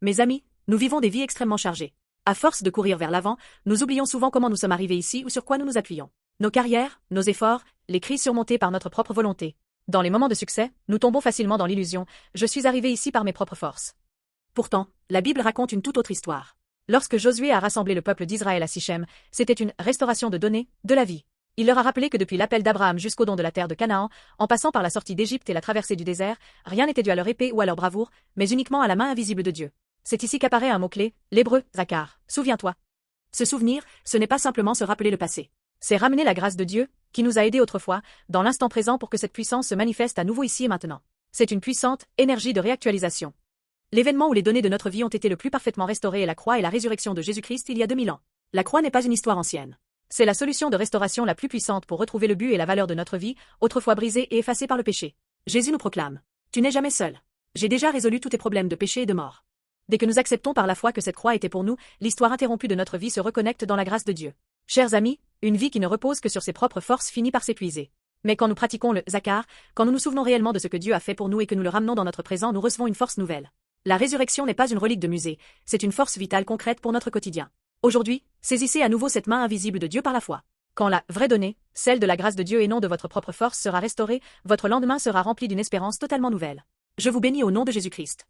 Mes amis, nous vivons des vies extrêmement chargées. À force de courir vers l'avant, nous oublions souvent comment nous sommes arrivés ici ou sur quoi nous nous appuyons. Nos carrières, nos efforts, les crises surmontées par notre propre volonté. Dans les moments de succès, nous tombons facilement dans l'illusion « je suis arrivé ici par mes propres forces ». Pourtant, la Bible raconte une toute autre histoire. Lorsque Josué a rassemblé le peuple d'Israël à Sichem, c'était une restauration de données, de la vie. Il leur a rappelé que depuis l'appel d'Abraham jusqu'au don de la terre de Canaan, en passant par la sortie d'Égypte et la traversée du désert, rien n'était dû à leur épée ou à leur bravoure, mais uniquement à la main invisible de Dieu. C'est ici qu'apparaît un mot-clé, l'hébreu, zakar. Souviens-toi. Se souvenir, ce n'est pas simplement se rappeler le passé. C'est ramener la grâce de Dieu, qui nous a aidés autrefois, dans l'instant présent pour que cette puissance se manifeste à nouveau ici et maintenant. C'est une puissante énergie de réactualisation. L'événement où les données de notre vie ont été le plus parfaitement restaurées est la croix et la résurrection de Jésus-Christ il y a 2000 ans. La croix n'est pas une histoire ancienne. C'est la solution de restauration la plus puissante pour retrouver le but et la valeur de notre vie, autrefois brisée et effacée par le péché. Jésus nous proclame. Tu n'es jamais seul. J'ai déjà résolu tous tes problèmes de péché et de mort. Dès que nous acceptons par la foi que cette croix était pour nous, l'histoire interrompue de notre vie se reconnecte dans la grâce de Dieu. Chers amis, une vie qui ne repose que sur ses propres forces finit par s'épuiser. Mais quand nous pratiquons le zakar, quand nous nous souvenons réellement de ce que Dieu a fait pour nous et que nous le ramenons dans notre présent, nous recevons une force nouvelle. La résurrection n'est pas une relique de musée, c'est une force vitale concrète pour notre quotidien. Aujourd'hui, saisissez à nouveau cette main invisible de Dieu par la foi. Quand la vraie donnée, celle de la grâce de Dieu et non de votre propre force sera restaurée, votre lendemain sera rempli d'une espérance totalement nouvelle. Je vous bénis au nom de Jésus-Christ.